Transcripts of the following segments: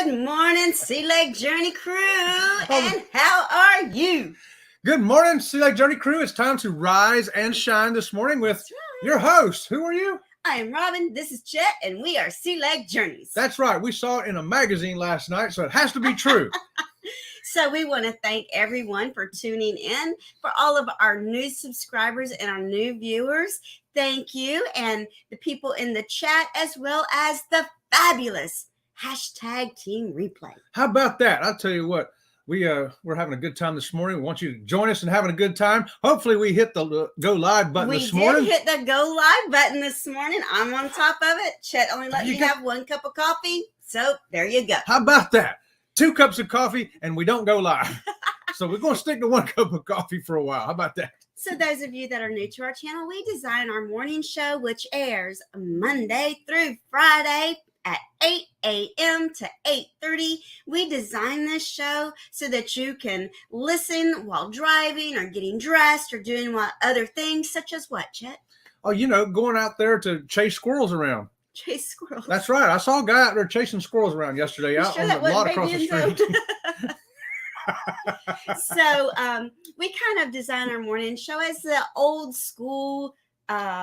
Good morning, Sea Lake Journey crew, and how are you? Good morning, Sea Lake Journey crew. It's time to rise and shine this morning with your host. Who are you? I am Robin, this is Chet, and we are Sea Lake Journeys. That's right. We saw it in a magazine last night, so it has to be true. So we want to thank everyone for tuning in, for all of our new subscribers and our new viewers. Thank you, and the people in the chat, as well as the fabulous hashtag Team Replay. How about that? I'll tell you what. We're having a good time this morning. We want you to join us and having a good time. Hopefully we hit the go live button this morning. We did hit the go live button this morning. I'm on top of it. Chet only let me have 1 cup of coffee. So there you go. How about that? 2 cups of coffee and we don't go live. So we're going to stick to 1 cup of coffee for a while. How about that? So those of you that are new to our channel, we design our morning show, which airs Monday through Friday at 8 a.m. to 8:30. We design this show so that you can listen while driving or getting dressed or doing other things, such as what, Chet? Oh, going out there to chase squirrels around. Chase squirrels. That's right. I saw a guy out there chasing squirrels around yesterday out on the lot across the street. So we kind of design our morning show as the old school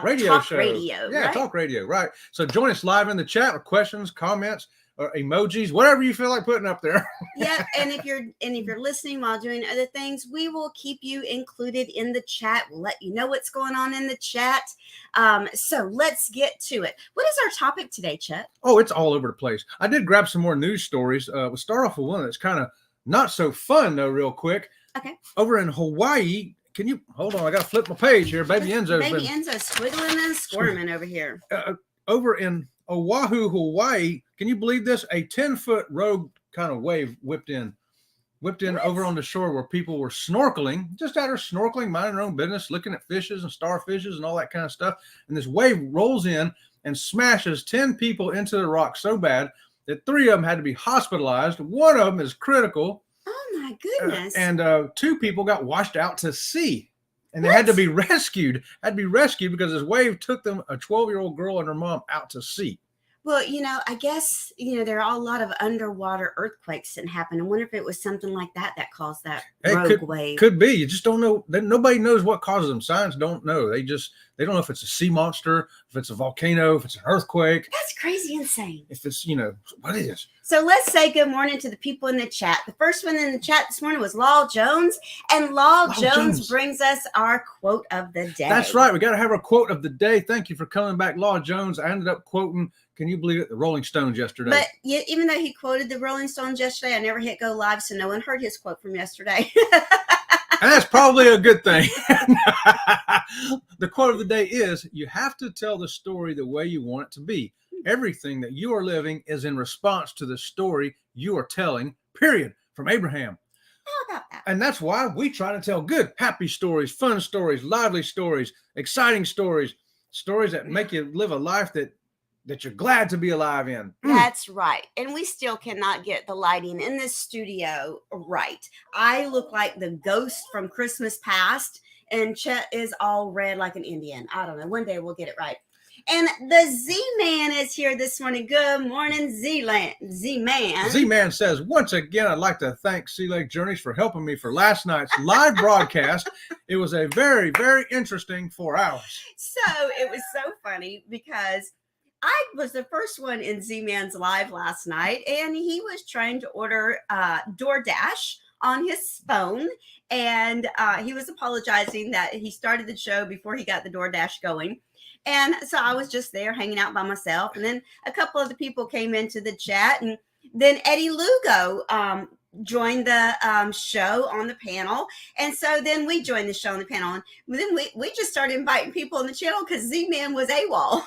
radio show. Radio, yeah, right? Talk radio, right. So join us live in the chat with questions, comments, or emojis, whatever you feel like putting up there. Yeah, and if you're listening while doing other things, we will keep you included in the chat. We'll let you know what's going on in the chat. So let's get to it. What is our topic today, Chet? Oh, it's all over the place. I did grab some more news stories. We'll start off with one that's kind of not so fun though, real quick. Okay. Over in Hawaii. Can you hold on? I got to flip my page here. Baby Enzo's squiggling and squirming over here. Over in Oahu, Hawaii. Can you believe this? A 10-foot rogue kind of wave whipped in over on the shore where people were snorkeling, just out there snorkeling, minding their own business, looking at fishes and starfishes and all that kind of stuff. And this wave rolls in and smashes 10 people into the rock so bad that 3 of them had to be hospitalized. 1 of them is critical. Oh my goodness. And 2 people got washed out to sea. And they had to be rescued. Because this wave took them, a 12-year-old girl and her mom, out to sea. Well, I guess, there are a lot of underwater earthquakes that happen. I wonder if it was something like that caused that rogue wave. Could be. You just don't know. Nobody knows what causes them. Science don't know. They don't know if it's a sea monster, if it's a volcano, if it's an earthquake. That's crazy insane. If it's, what it is. So let's say good morning to the people in the chat. The first one in the chat this morning was Law Jones. And Law Jones brings us our quote of the day. That's right. We got to have our quote of the day. Thank you for coming back, Law Jones. I ended up quoting, can you believe it, the Rolling Stones yesterday. But even though he quoted the Rolling Stones yesterday, I never hit go live, so no one heard his quote from yesterday. And that's probably a good thing. The quote of the day is, you have to tell the story the way you want it to be. Everything that you are living is in response to the story you are telling, period, from Abraham. How about that? And that's why we try to tell good, happy stories, fun stories, lively stories, exciting stories, stories that make you live a life that you're glad to be alive in. That's right. And we still cannot get the lighting in this studio right. I look like the ghost from Christmas Past, and Chet is all red like an Indian. I don't know. One day we'll get it right. And the Z-Man is here this morning. Good morning, Z-Man. Z-Man says, once again, I'd like to thank Sea Lake Journeys for helping me for last night's live broadcast. It was a very, very interesting 4 hours. So it was so funny because I was the first one in Z-Man's live last night, and he was trying to order DoorDash on his phone, and he was apologizing that he started the show before he got the DoorDash going. And so I was just there hanging out by myself, and then a couple of the people came into the chat, and then Eddie Lugo joined the show on the panel, and so then we joined the show on the panel, and then we just started inviting people on the channel because Z-Man was AWOL.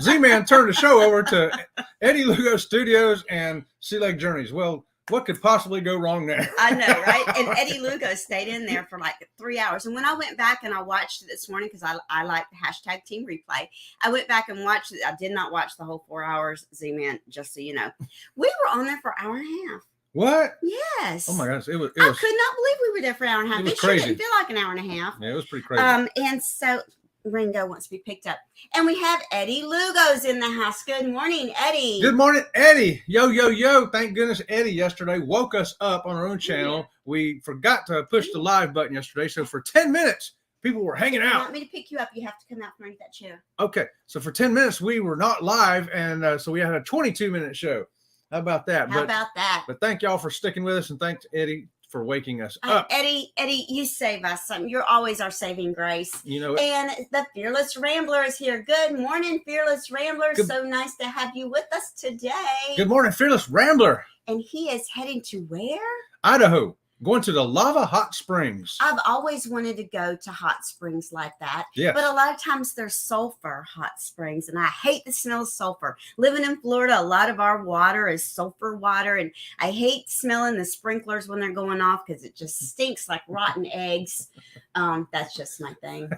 Z-Man turned the show over to Eddie Lugo Studios and Sea Lake Journeys. Well, what could possibly go wrong there? I know, right? And Eddie Lugo stayed in there for like 3 hours. And when I went back and I watched it this morning, because I like the hashtag Team Replay, I went back and watched it. I did not watch the whole 4 hours, Z-Man, just so you know. We were on there for an hour and a half. What? Yes. Oh my gosh. It was. I could not believe we were there for an hour and a half. It was It crazy. didn't feel like an hour and a half. Yeah, it was pretty crazy. And so Ringo wants to be picked up. And we have Eddie Lugo's in the house. Good morning, Eddie. Good morning, Eddie. Yo, yo, yo. Thank goodness Eddie yesterday woke us up on our own channel. We forgot to push the live button yesterday. So for 10 minutes, people were hanging If you out. want me to pick you up, you have to come out from underneath that chair. Okay. So for 10 minutes, we were not live. And so we had a 22-minute show. How about that? How about that? But thank y'all for sticking with us. And thanks, Eddie, for waking us up. Eddie, you save us. You're always our saving grace. You know, and the Fearless Rambler is here. Good morning, Fearless Rambler. So nice to have you with us today. Good morning, Fearless Rambler. And he is heading to where? Idaho. Going to the Lava Hot Springs. I've always wanted to go to hot springs like that. Yes. But a lot of times there's sulfur hot springs, and I hate the smell of sulfur. Living in Florida, a lot of our water is sulfur water, and I hate smelling the sprinklers when they're going off because it just stinks like rotten eggs. That's just my thing.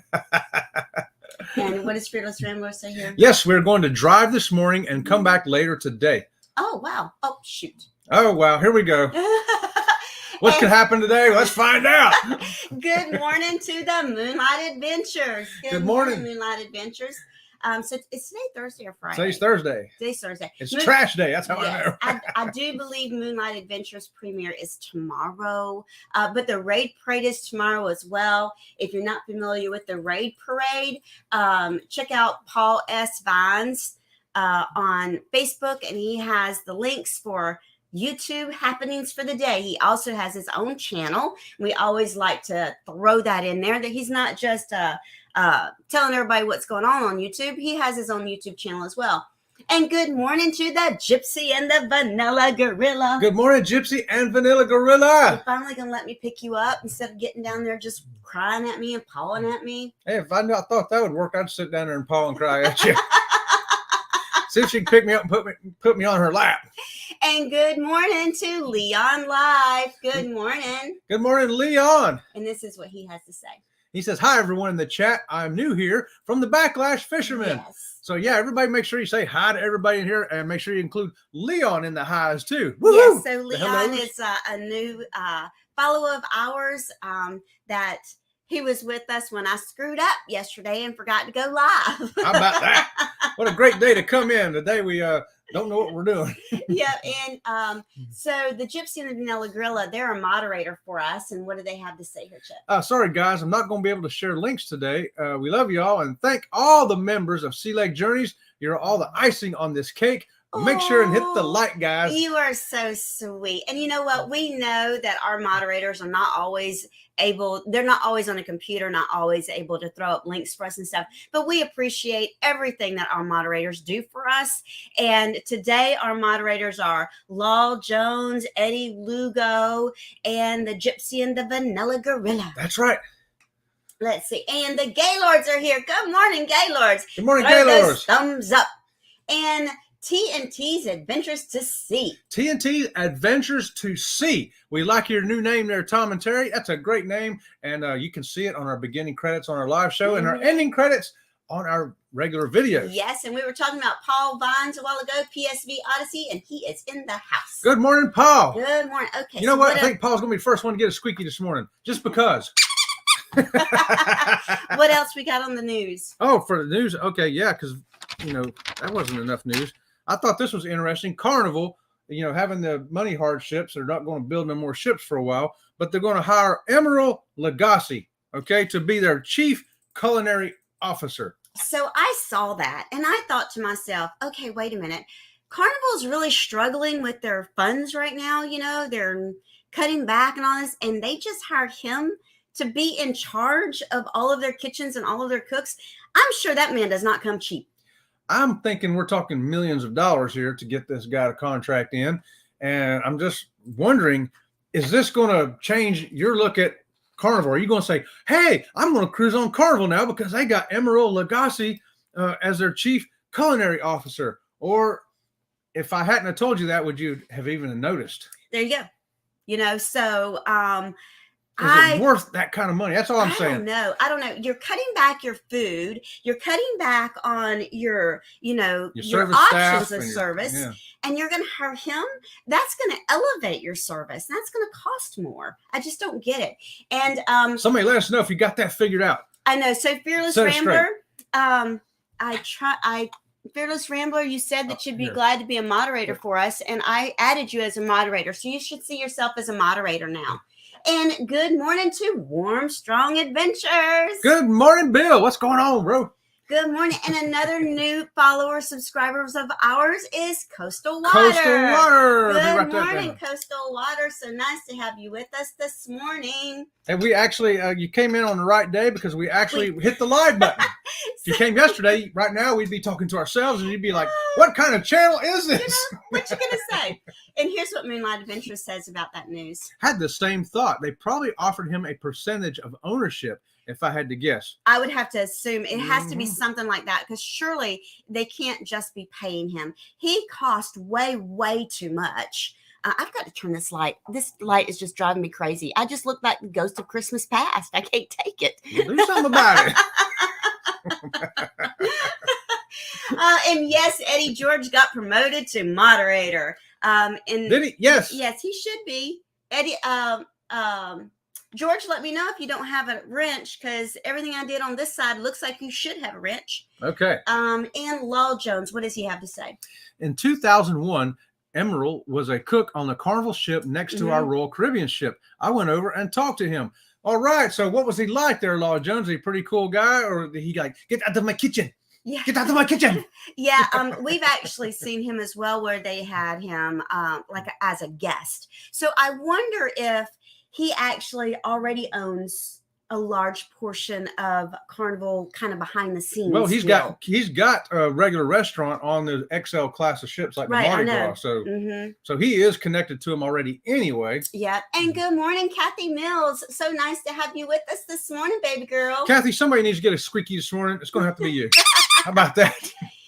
And what does Fearless Rambler say here? Yes, we're going to drive this morning and come back later today. Oh, wow. Oh, shoot. Oh, wow. Here we go. What could happen today? Let's find out. Good morning to the Moonlight Adventures. Good morning, Moonlight Adventures. So it's today Thursday or Friday? Today's Thursday. Today's Thursday. It's trash day. That's how I know. I do believe Moonlight Adventures premiere is tomorrow, but the Raid Parade is tomorrow as well. If you're not familiar with the Raid Parade, check out Paul S. Vines on Facebook, and he has the links for YouTube happenings for the day. He also has his own channel. We always like to throw that in there, that he's not just telling everybody what's going on YouTube. He has his own YouTube channel as well. And good morning to the Gypsy and the Vanilla Gorilla. Good morning, Gypsy and Vanilla Gorilla. You're finally going to let me pick you up instead of getting down there just crying at me and pawing at me. Hey, if I thought that would work, I'd sit down there and paw and cry at you. See if she can pick me up and put me on her lap. And good morning to Leon Live. Good morning. Good morning, Leon. And this is what he has to say. He says, hi, everyone in the chat. I'm new here from the Backlash Fisherman. Yes. So, yeah, everybody make sure you say hi to everybody in here and make sure you include Leon in the highs, too. Woo-hoo! Yes, so Leon is a new follower of ours that he was with us when I screwed up yesterday and forgot to go live. How about that? What a great day to come in. Today we don't know what we're doing. Yeah, and so the Gypsy and the Vanilla Gorilla, they're a moderator for us. And what do they have to say here, Chip? Sorry, guys. I'm not going to be able to share links today. We love you all and thank all the members of Sea Lake Journeys. You're all the icing on this cake. Make sure and hit the like, guys. You are so sweet. And you know what? We know that our moderators are not always able, they're not always on a computer, not always able to throw up links for us and stuff. But we appreciate everything that our moderators do for us. And today our moderators are Law Jones, Eddie Lugo, and the Gypsy and the Vanilla Gorilla. That's right. Let's see. And the Gaylords are here. Good morning, Gaylords. Good morning, Throw those Gaylords. thumbs up. And TNT's Adventures to Sea. TNT Adventures to Sea. We like your new name there, Tom and Terry. That's a great name. And you can see it on our beginning credits on our live show and our ending credits on our regular videos. Yes, and we were talking about Paul Vines a while ago, PSV Odyssey, and he is in the house. Good morning, Paul. Good morning. Okay. You know what? I think Paul's going to be the first one to get a squeaky this morning, just because. What else we got on the news? Oh, for the news? Okay, yeah, because, that wasn't enough news. I thought this was interesting. Carnival, having the money hardships, they're not going to build no more ships for a while, but they're going to hire Emerald Lagasse, to be their chief culinary officer. So I saw that and I thought to myself, okay, wait a minute. Carnival's really struggling with their funds right now. They're cutting back and all this, and they just hired him to be in charge of all of their kitchens and all of their cooks. I'm sure that man does not come cheap. I'm thinking we're talking millions of dollars here to get this guy to contract in. And I'm just wondering, is this going to change your look at Carnival? Are you going to say, hey, I'm going to cruise on Carnival now because they got Emerald Lagasse as their chief culinary officer? Or if I hadn't have told you that, would you have even noticed? There you go. So is it worth that kind of money? That's all I'm saying. I don't know. You're cutting back your food. You're cutting back on your options of service. Yeah. And you're going to hire him. That's going to elevate your service. That's going to cost more. I just don't get it. And somebody let us know if you got that figured out. I know. So Fearless Set it Rambler, Fearless Rambler, you said that you'd be Here. glad to be a moderator for us, and I added you as a moderator. So you should see yourself as a moderator now. And good morning to Warm Strong Adventures. Good morning, Bill. What's going on, bro? Good morning. And another new follower, subscribers of ours is Coastal Water. Coastal Water. Good morning, Coastal Water. So nice to have you with us this morning. And we actually, you came in on the right day because we actually hit the live button. If you came yesterday, right now we'd be talking to ourselves and you'd be like, what kind of channel is this? You know, what you going to say? And here's what Moonlight Adventures says about that news. Had the same thought. They probably offered him a percentage of ownership, if I had to guess. I would have to assume it has to be something like that, because surely they can't just be paying him. He cost way, way too much. I've got to turn this light. This light is just driving me crazy. I just look like the ghost of Christmas past. I can't take it. Well, do something about it. And yes, Eddie George got promoted to moderator. And Did he? Yes. Yes, he should be. Eddie, George, let me know if you don't have a wrench, because everything I did on this side looks like you should have a wrench. Okay. And Lowell Jones, what does he have to say? In 2001, Emerald was a cook on the Carnival ship next to our Royal Caribbean ship. I went over and talked to him. All right. So what was he like there, Lowell Jones? Is he a pretty cool guy, or did he like, get out of my kitchen? Yeah. Get out of my kitchen. Yeah, we've actually seen him as well, where they had him as a guest. So I wonder if he actually already owns a large portion of Carnival, kind of behind the scenes. Well, he's got a regular restaurant on the XL class of ships, like the Mardi Gras. So, so he is connected to him already anyway. Yeah. And good morning, Kathy Mills. So nice to have you with us this morning, baby girl. Kathy, somebody needs to get a squeaky this morning. It's going to have to be you. How about that?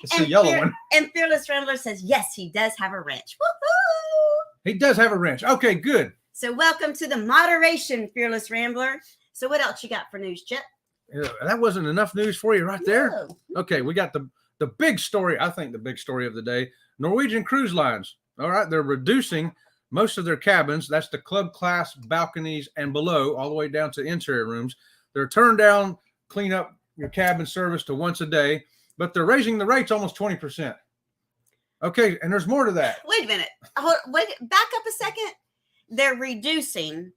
It's the yellow one. And Fearless Rambler says, yes, he does have a wrench. Woohoo! He does have a wrench. Okay, good. So welcome to the moderation, Fearless Rambler. So what else you got for news, Chip? Yeah, that wasn't enough news for you right there. No. Okay, we got the big story. I think the big story of the day. Norwegian Cruise Lines. All right, they're reducing most of their cabins. That's the club class, balconies, and below, all the way down to interior rooms. They're turned down, clean up your cabin service to once a day, but they're raising the rates almost 20%. Okay, and there's more to that. Wait a minute. Wait, back up a second. They're reducing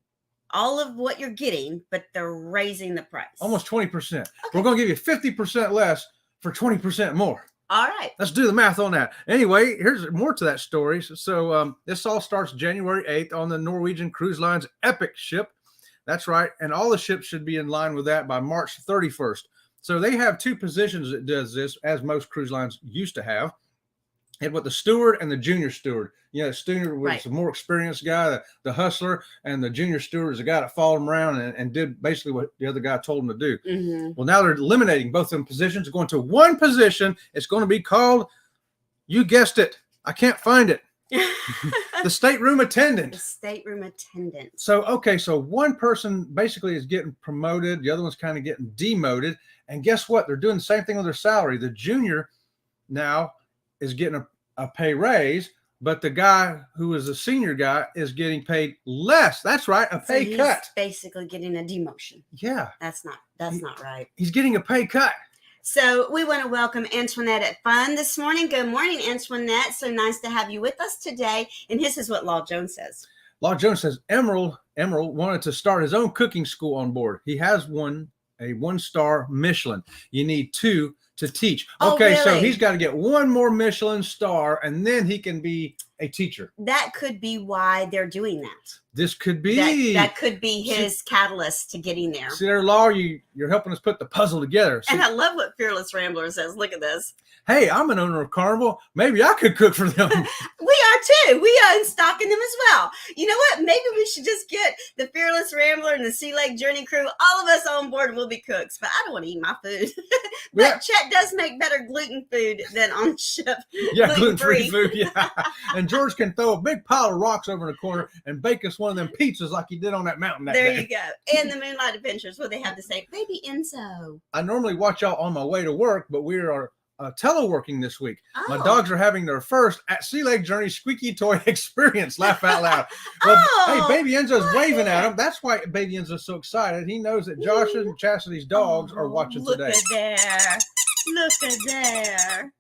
all of what you're getting, but they're raising the price. Almost 20%. Okay. We're going to give you 50% less for 20% more. All right. Let's do the math on that. Anyway, here's more to that story. So this all starts January 8th on the Norwegian Cruise Line's Epic ship. That's right. And all the ships should be in line with that by March 31st. So they have two positions that does this, as most cruise lines used to have. And with the steward and the junior steward. You know, the steward was a more experienced guy, the hustler, and the junior steward is the guy that followed him around and did basically what the other guy told him to do. Well, now they're eliminating both of them positions, going to one position. It's going to be called, you guessed it, I can't find it, the stateroom attendant. The stateroom attendant. So, okay, so one person basically is getting promoted. The other one's kind of getting demoted. And guess what? They're doing the same thing with their salary. The junior now is getting a pay raise, but the guy who is a senior guy is getting paid less. That's right, a pay cut. Basically getting a demotion. Yeah. That's not right. He's getting a pay cut. So we want to welcome Antoinette at Fun this morning. Good morning, Antoinette. So nice to have you with us today. And this is what Law Jones says. Law Jones says Emerald wanted to start his own cooking school on board. He has a one-star Michelin. You need 2 to teach. Okay, so he's got to get 1 more Michelin star, and then he can be a teacher. That could be why they're doing that. This could be. That could be his catalyst to getting there. See there, Law, you're helping us put the puzzle together. See, and I love what Fearless Rambler says. Look at this. Hey, I'm an owner of Carnival. Maybe I could cook for them. We are too. We are stocking them as well. You know what? Maybe we should just get the Fearless Rambler and the Sea Lake Journey crew, all of us on board, and we'll be cooks. But I don't want to eat my food. But Chet does make better gluten food than on the ship. Yeah, gluten-free food. Yeah. And George can throw a big pile of rocks over in the corner and bake us one of them pizzas like he did on that mountain that day. There you go. And the Moonlight Adventures, what they have to say. Baby Enzo. I normally watch y'all on my way to work, but we are teleworking this week. My Oh. dogs are having their first at Sea Lake Journey squeaky toy experience. Laugh out loud. Well, Oh, hey, Baby Enzo's go waving at ahead. him. That's why Baby Enzo's so excited. He knows that Josh and Chastity's dogs are watching look today. At there. Look at there.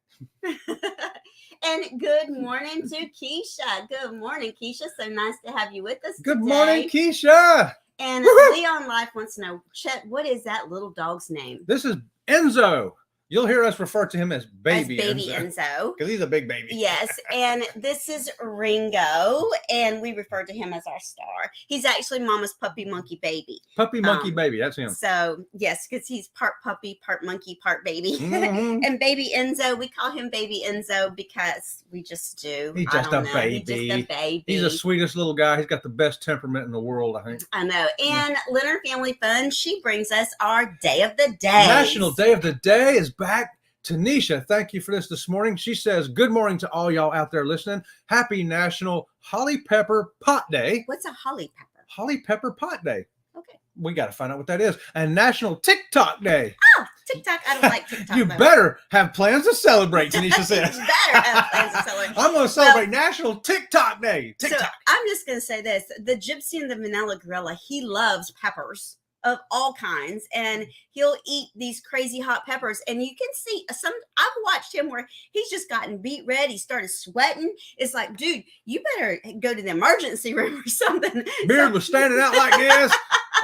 And good morning to Keisha. Good morning, Keisha. So nice to have you with us Good today. morning, Keisha. And Woo-hoo. Leon Life wants to know, Chet, what is that little dog's name? This is Enzo. You'll hear us refer to him as Baby Enzo. Enzo. Because he's a big baby. Yes, and this is Ringo, and we refer to him as our star. He's actually Mama's puppy monkey baby. Puppy monkey baby, that's him. So, yes, because he's part puppy, part monkey, part baby. Mhm. And Baby Enzo, we call him Baby Enzo because we just do. He's just a baby. He's just a baby. He's the sweetest little guy. He's got the best temperament in the world, I think. I know. And Leonard Family Fun, she brings us our Day of the Day. National Day of the Day is back. Tanisha, thank you for this morning. She says, good morning to all y'all out there listening. Happy National Holly Pepper Pot Day. What's a holly pepper? Holly Pepper Pot Day. Okay. We got to find out what that is. And National TikTok Day. Oh, TikTok. I don't like TikTok. You better have plans to celebrate, Tanisha says. You better have plans to celebrate. I'm going to celebrate National TikTok Day. TikTok. So I'm just going to say this. The Gypsy and the Manila Gorilla, he loves peppers of all kinds, and he'll eat these crazy hot peppers. And you can see I've watched him where he's just gotten beat red. He started sweating. It's like, dude, you better go to the emergency room or something. Beard was standing out like this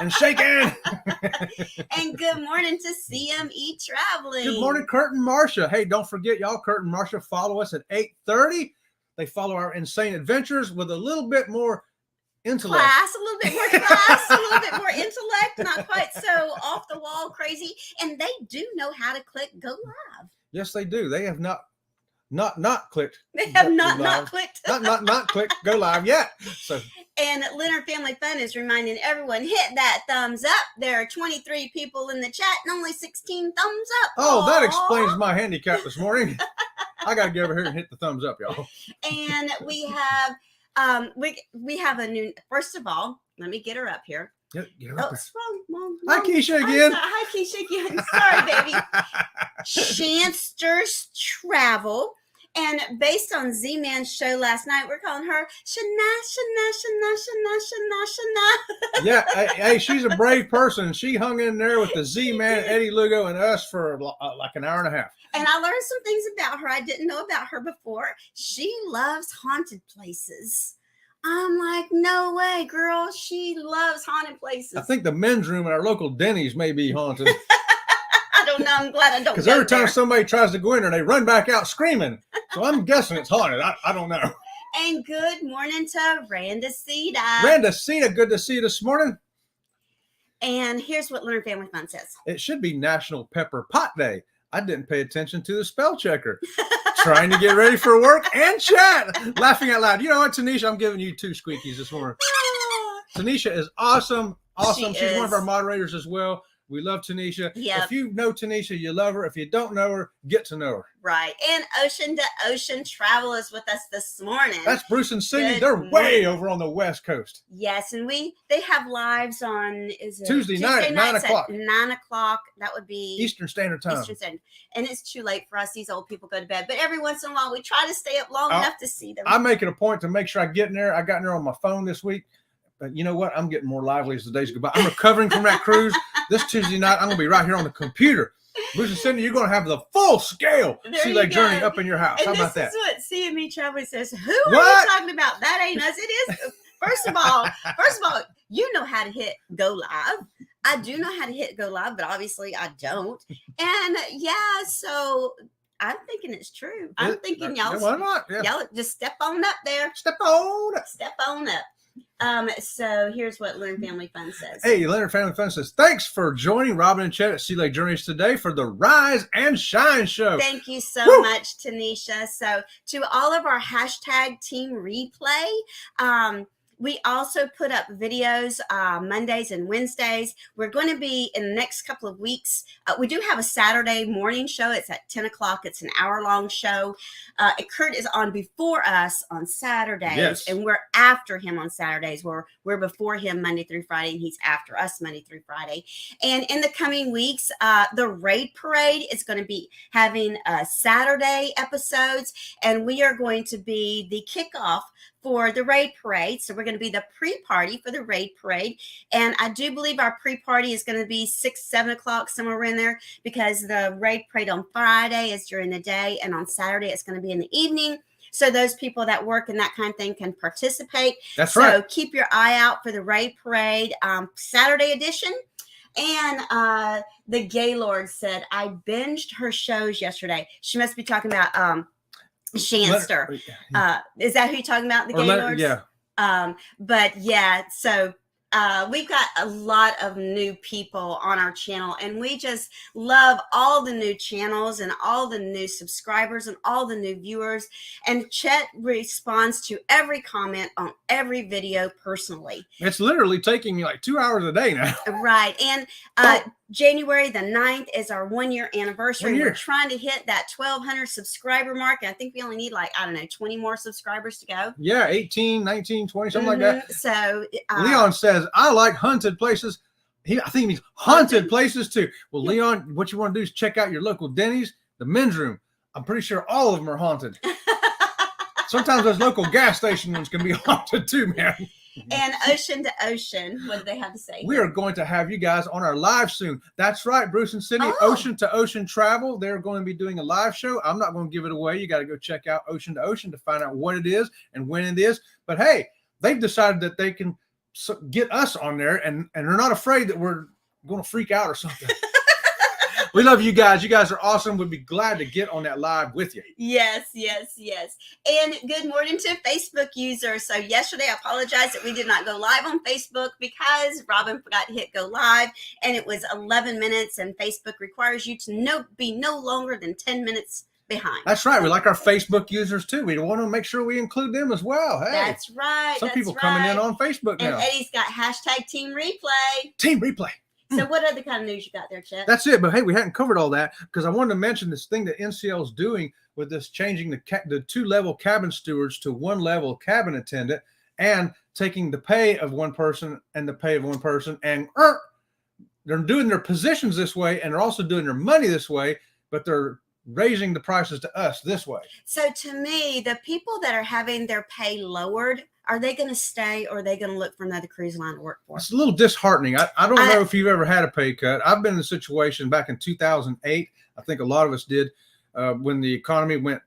and shaking. And good morning to CME Traveling. Good morning, Kurt and Marcia. Hey, don't forget, y'all, Kurt and Marcia follow us at 8:30. They follow our insane adventures with a little bit more intellect. Class, a little bit more class, a little bit more intellect, not quite so off the wall crazy. And they do know how to click go live. Yes, they do. They have not clicked. They have go not live. clicked. not clicked go live yet. So And Leonard Family Fun is reminding everyone, hit that thumbs up. There are 23 people in the chat and only 16 thumbs up. oh, that Aww. explains my handicap this morning. I gotta get over here and hit the thumbs up, y'all. And we have we have a new, first of all, let me get her up here. Get her Oh, up it's wrong, Mom. Hi, Keisha again. Hi, Keisha again. Sorry, baby. Chansters Travel. And based on Z-Man's show last night, we're calling her Shana. Yeah, hey, she's a brave person. She hung in there with the Z-Man, Eddie Lugo, and us for like an hour and a half. And I learned some things about her I didn't know about her before. She loves haunted places. I'm like, no way, girl. She loves haunted places. I think the men's room at our local Denny's may be haunted. I don't know. I'm glad I don't. Because go every time there. somebody tries to go in there, they run back out screaming. So I'm guessing it's haunted. I don't know. And good morning to Randacita. Randacita, good to see you this morning. And here's what Leonard Family Fun says. It should be National Pepper Pot Day. I didn't pay attention to the spell checker. Trying to get ready for work and chat. Laughing out loud. You know what, Tanisha? I'm giving you 2 squeakies this morning. Tanisha is awesome. Awesome. She's one of our moderators as well. We love Tanisha. Yep. If you know Tanisha, you love her. If you don't know her, get to know her. Right. And Ocean to Ocean Travel is with us this morning. That's Bruce and Cindy. Good They're morning. way over on the West Coast. Yes, and they have lives on Tuesday night at 9 o'clock. 9 o'clock. That would be Eastern Standard Time. Eastern Standard. And it's too late for us. These old people go to bed. But every once in a while, we try to stay up long enough to see them. I make it a point to make sure I get in there. I got in there on my phone this week. But you know what? I'm getting more lively as the days go by. I'm recovering from that cruise. This Tuesday night, I'm going to be right here on the computer. Bruce and Cindy, you're going to have the full scale Sea Lake Journey up in your house. And How about that? This is what CME Travel says. Who are What? you talking about? That ain't us. It is. First of all, you know how to hit go live. I do know how to hit go live, but obviously I don't. And yeah, so I'm thinking it's true. I'm thinking y'all, why not? Yeah. y'all just step on up there. Step on up. Step on up. So here's what Leonard Family Fun says. Hey, Leonard Family Fun says, thanks for joining Robin and Chet at Sea Lake Journeys today for the Rise and Shine show. Thank you so Woo! much, Tanisha. So to all of our hashtag team replay, We also put up videos Mondays and Wednesdays. We're going to be in the next couple of weeks. We do have a Saturday morning show. It's at 10 o'clock. It's an hour-long show. Kurt is on before us on Saturdays, Yes. and we're after him on Saturdays. We're before him Monday through Friday, and he's after us Monday through Friday. And in the coming weeks, the Raid Parade is going to be having Saturday episodes, and we are going to be the kickoff for the Raid Parade. So we're going to be the pre-party for the Raid Parade. And I do believe our pre-party is going to be 6, 7 o'clock, somewhere in there, because the Raid Parade on Friday is during the day, and on Saturday it's going to be in the evening. So those people that work and that kind of thing can participate. That's right. So keep your eye out for the Raid Parade Saturday edition. And the Gaylord said, I binged her shows yesterday. She must be talking about Shanster. Is that who you're talking about? The Gaylords? Yeah. But yeah, so we've got a lot of new people on our channel, and we just love all the new channels and all the new subscribers and all the new viewers. And Chet responds to every comment on every video personally. It's literally taking me like 2 hours a day now. Right. And January the 9th is our 1-year anniversary. 1 year. We're trying to hit that 1,200 subscriber mark. And I think we only need like, I don't know, 20 more subscribers to go. Yeah, 18, 19, 20, something like that. So Leon says, I like haunted places. I think he means haunted places too. Well, Leon, what you want to do is check out your local Denny's, the men's room. I'm pretty sure all of them are haunted. Sometimes those local gas station ones can be haunted too, man. And Ocean to Ocean, what do they have to say? We are going to have you guys on our live soon. That's right, Bruce and Cindy. Oh. Ocean to Ocean Travel. They're going to be doing a live show. I'm not going to give it away. You got to go check out Ocean to Ocean to find out what it is and when it is. But hey, they've decided that they can get us on there, and they're not afraid that we're going to freak out or something. We love you guys. You guys are awesome. We'd be glad to get on that live with you. Yes, yes, yes. And good morning to Facebook users. So yesterday, I apologize that we did not go live on Facebook because Robin forgot to hit go live, and it was 11 minutes, and Facebook requires you to be no longer than 10 minutes behind. That's right. We like our Facebook users too. We want to make sure we include them as well. Hey, that's right. Some people coming in on Facebook now. And Eddie's got hashtag Team Replay. Team Replay. So what other kind of news you got there, Chet? That's it. But hey, we hadn't covered all that because I wanted to mention this thing that NCL is doing with this changing the 2-level cabin stewards to 1-level cabin attendant, and taking the pay of one person and the pay of one person, and they're doing their positions this way, and they're also doing their money this way, but they're raising the prices to us this way. So to me, the people that are having their pay lowered, are they going to stay, or are they going to look for another cruise line to work for? It's a little disheartening. I don't know if you've ever had a pay cut. I've been in a situation back in 2008. I think a lot of us did, when the economy went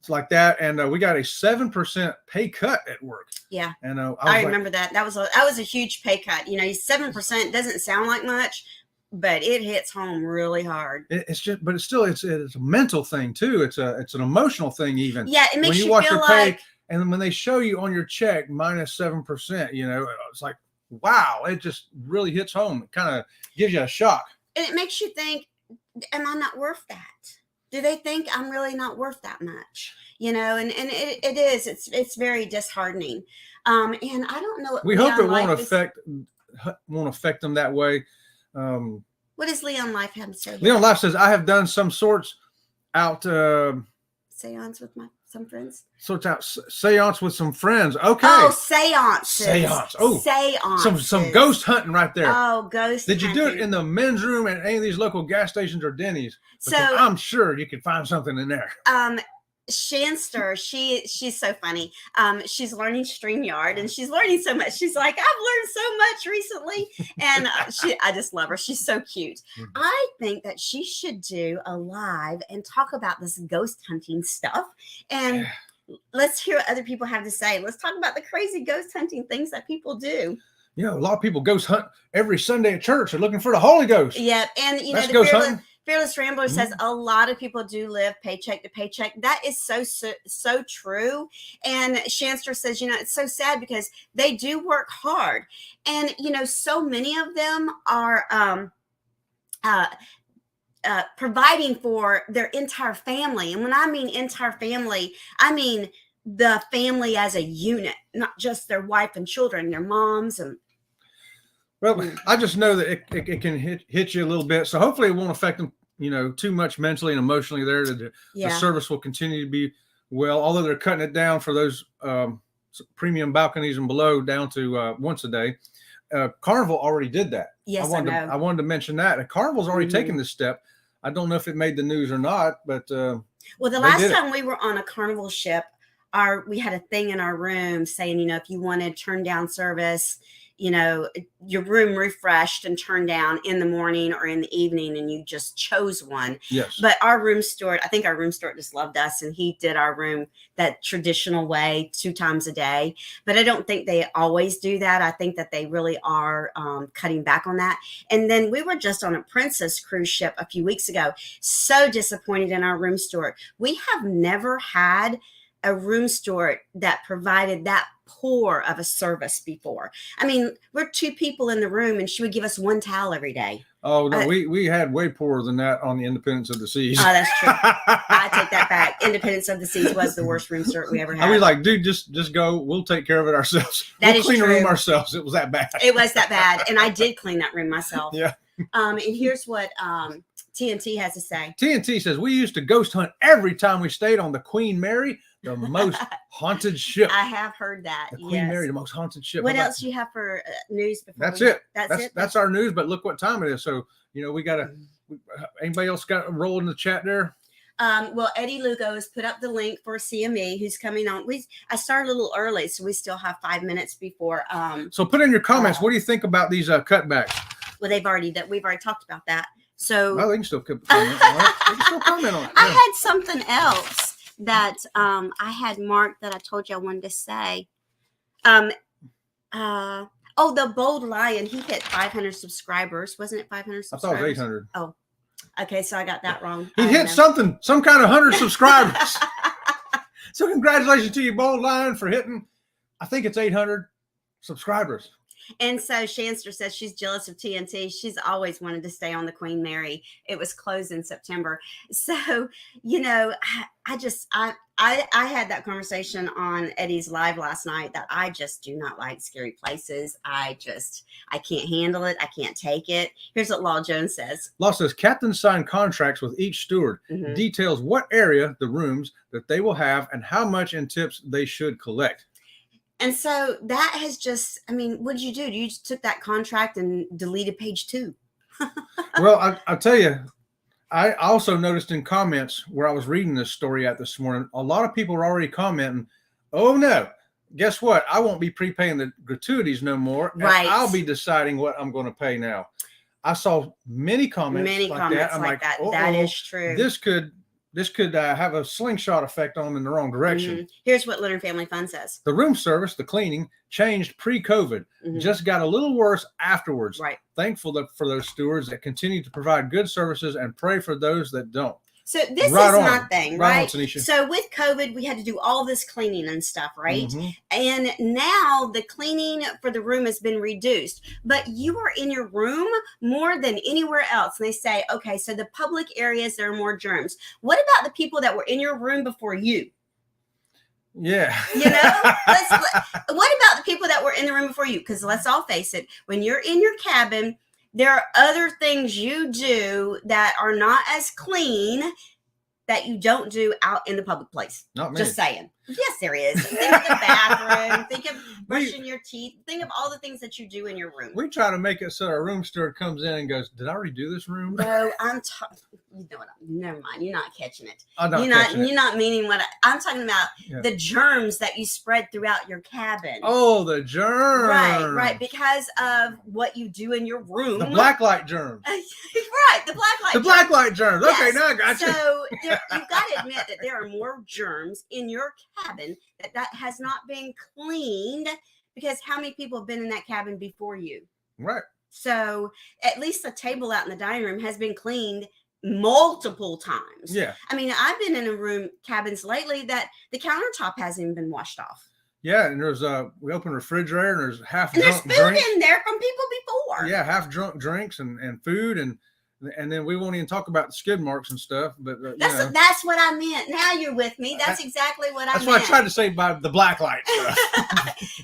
like that, and we got a 7% pay cut at work. Yeah, and I remember that. That was a huge pay cut. You know, 7% doesn't sound like much, but it hits home really hard. It's a mental thing too. It's an emotional thing even. Yeah, it makes when you you watch feel your pay, like, and when they show you on your check minus 7%, you know, it's like, wow, it just really hits home. It kind of gives you a shock. And it makes you think, am I not worth that? Do they think I'm really not worth that much? You know, and it is. It's very disheartening. And I don't know. We hope it won't affect them that way. What does Leon Life have to say? Leon Life says, I have done some sorts out seance with some friends. Seance with some friends. Okay. Oh, seance. Seance. Oh, seance. Some ghost hunting right there. Oh, ghost Did you hunting. do it in the men's room at any of these local gas stations or Denny's? So I'm sure you could find something in there. Shanster, she's so funny. She's learning StreamYard, and she's learning so much. She's like, I've learned so much recently, and I just love her. She's so cute. Mm-hmm. I think that she should do a live and talk about this ghost hunting stuff, and let's hear what other people have to say. Let's talk about the crazy ghost hunting things that people do. Yeah, a lot of people ghost hunt every Sunday at church. They're looking for the Holy Ghost. Yeah, and you That's know, ghost hunting. Fearless Rambler says a lot of people do live paycheck to paycheck. That is so true. And Shanster says, you know, it's so sad because they do work hard. And, you know, so many of them are providing for their entire family. And when I mean entire family, I mean the family as a unit, not just their wife and children, their moms. And well, I just know that it can hit you a little bit. So hopefully it won't affect them, too much mentally and emotionally there. The service will continue to be well, although they're cutting it down for those premium balconies and below down to once a day. Carnival already did that. Yes, I wanted to mention that. And Carnival's already taken this step. I don't know if it made the news or not, but well, the last time we were on a Carnival ship, we had a thing in our room saying, if you want to turn down service, your room refreshed and turned down in the morning or in the evening, and you just chose one. Yes. But our room steward, I think our room steward just loved us, and he did our room that traditional way 2 times a day. But I don't think they always do that. I think that they really are cutting back on that. And then we were just on a Princess cruise ship a few weeks ago. So disappointed in our room steward. We have never had a room steward that provided that poor of a service before. I mean, we're 2 people in the room, and she would give us 1 towel every day. Oh no, we had way poorer than that on the Independence of the Seas. Oh, that's true. I take that back. Independence of the Seas was the worst room steward we ever had. I was like, dude, just go. We'll take care of it ourselves. We'll clean the room ourselves. It was that bad. It was that bad, and I did clean that room myself. Yeah. And here's what TNT has to say. TNT says, we used to ghost hunt every time we stayed on the Queen Mary, the most haunted ship. I have heard that. The Queen Mary, the most haunted ship. What else do you have for news? That's it. That's our news. But look what time it is. So, we got to, anybody else got a role in the chat there? Well, Eddie Lugo has put up the link for CME, who's coming on. I started a little early, so we still have 5 minutes before. So put in your comments. What do you think about these cutbacks? Well, we've already talked about that. So well, they can still comment on it. They can still comment on it. I had something else that I had marked that I told you I wanted to say. The Bold Lion, he hit 500 subscribers. Wasn't it 500 subscribers? I thought it was 800. Oh, okay. So I got that wrong. He hit some kind of 100 subscribers. So congratulations to you, Bold Lion, for hitting, I think it's 800 subscribers. And so Shanster says she's jealous of TNT. She's always wanted to stay on the Queen Mary. It was closed in September. So, I had that conversation on Eddie's live last night that I just do not like scary places. I can't handle it. I can't take it. Here's what Law Jones says. Law says captains sign contracts with each steward, details what area, the rooms that they will have, and how much in tips they should collect. And so that has just, what did you do? You just took that contract and deleted page 2. Well, I'll tell you, I also noticed in comments where I was reading this story at this morning, a lot of people were already commenting, oh no, guess what? I won't be prepaying the gratuities no more. Right. I'll be deciding what I'm going to pay now. I saw many comments like that. I'm like that. That is true. This could have a slingshot effect on them in the wrong direction. Here's what Leonard Family Fun says. The room service, the cleaning, changed pre-COVID, just got a little worse afterwards. Right. Thankful for those stewards that continue to provide good services and pray for those that don't. So this is my thing, right? On, so with COVID, we had to do all this cleaning and stuff, right? And now the cleaning for the room has been reduced, but you are in your room more than anywhere else. And they say, okay, so the public areas, there are more germs. What about the people that were in your room before you? Yeah. What about the people that were in the room before you? Because let's all face it, when you're in your cabin, there are other things you do that are not as clean that you don't do out in the public place. Not me. Just saying. Yes, there is. Think of the bathroom. Think of brushing your teeth. Think of all the things that you do in your room. We try to make it so our room steward comes in and goes, did I already do this room? No, never mind. You're not catching it. You're not meaning what I'm talking about. Yeah. The germs that you spread throughout your cabin. Oh, the germs. Right. Because of what you do in your room. The blacklight germs. Right. The blacklight. The blacklight germs. Yes. Okay, now I got you. So you've got to admit that there are more germs in your cabin that has not been cleaned, because how many people have been in that cabin before you? Right. So at least the table out in the dining room has been cleaned multiple times. Yeah. I've been in cabins lately that the countertop hasn't even been washed off. Yeah, and there's we open a refrigerator and there's half and drunk there's food drinks in there from people before. Yeah, half drunk drinks and food, and And then we won't even talk about the skid marks and stuff. But that's what I meant. Now you're with me. That's exactly what I meant. That's what I tried to say by the black light stuff.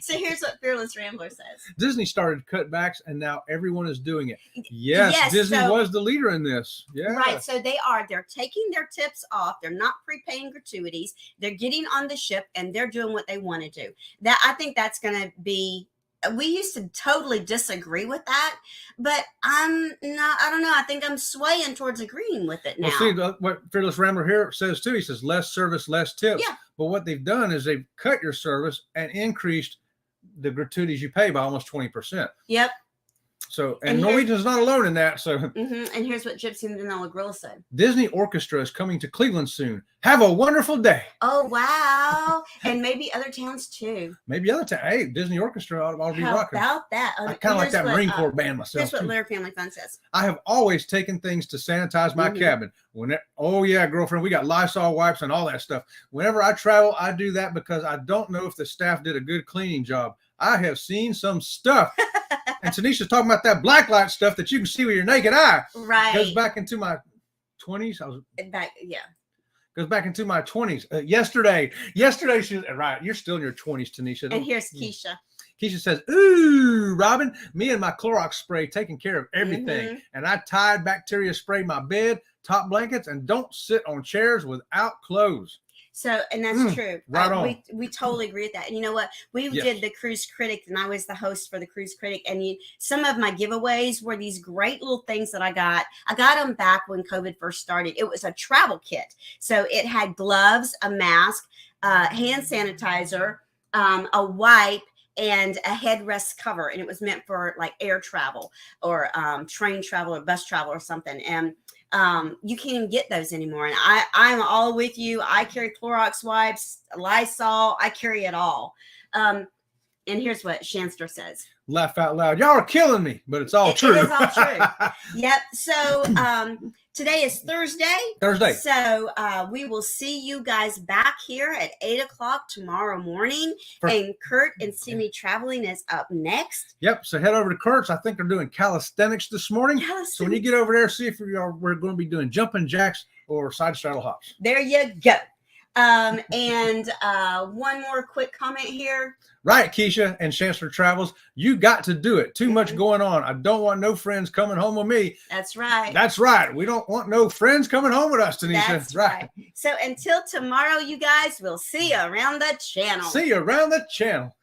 So here's what Fearless Rambler says. Disney started cutbacks, and now everyone is doing it. Yes, Disney was the leader in this. Yeah. Right. So they are. They're taking their tips off. They're not prepaying gratuities. They're getting on the ship, and they're doing what they want to do. That I think that's going to be. We used to totally disagree with that, but I'm not. I don't know. I think I'm swaying towards agreeing with it now. Well, see what Fearless Rambler here says too. He says less service, less tips. Yeah. But what they've done is they've cut your service and increased the gratuities you pay by almost 20%. Yep. So, and Norwegian's not alone in that. So, and here's what Gypsy and Vanilla Gorilla said. Disney Orchestra is coming to Cleveland soon. Have a wonderful day. Oh, wow. And maybe other towns too. Maybe other towns. Hey, Disney Orchestra ought to be rocking. How about that? I kind of like that Marine Corps band myself. That's what Lair Family Fun says. I have always taken things to sanitize my cabin. Oh, yeah, girlfriend, we got Lysol wipes and all that stuff. Whenever I travel, I do that because I don't know if the staff did a good cleaning job. I have seen some stuff. And Tanisha's talking about that black light stuff that you can see with your naked eye. Right. Goes back into my 20s. Goes back into my 20s. Yesterday she was right. You're still in your 20s, Tanisha. And here's Keisha. Keisha says, "Ooh, Robin, me and my Clorox spray taking care of everything. And I Tide bacteria spray my bed, top blankets, and don't sit on chairs without clothes." So, and that's true. Right on. We totally agree with that. And you know what? We did the Cruise Critic, and I was the host for the Cruise Critic. And some of my giveaways were these great little things that I got. I got them back when COVID first started. It was a travel kit. So it had gloves, a mask, hand sanitizer, a wipe, and a headrest cover. And it was meant for like air travel or train travel or bus travel or something. And you can't even get those anymore. And I'm all with you. I carry Clorox wipes, Lysol. I carry it all. And here's what Shanster says. Laugh out loud. Y'all are killing me, but it's all true. It is all true. Yep. So today is Thursday. So we will see you guys back here at 8:00 tomorrow morning. And Kurt and See Me Traveling is up next. Yep. So head over to Kurt's. I think they're doing calisthenics this morning. So when you get over there, see if we're going to be doing jumping jacks or side straddle hops. There you go. And one more quick comment here. Right, Keisha and Chancellor Travels, you got to do it. Too much going on. I don't want no friends coming home with me. That's right. That's right. We don't want no friends coming home with us, Tanisha. That's right. So until tomorrow, you guys, we'll see you around the channel. See you around the channel.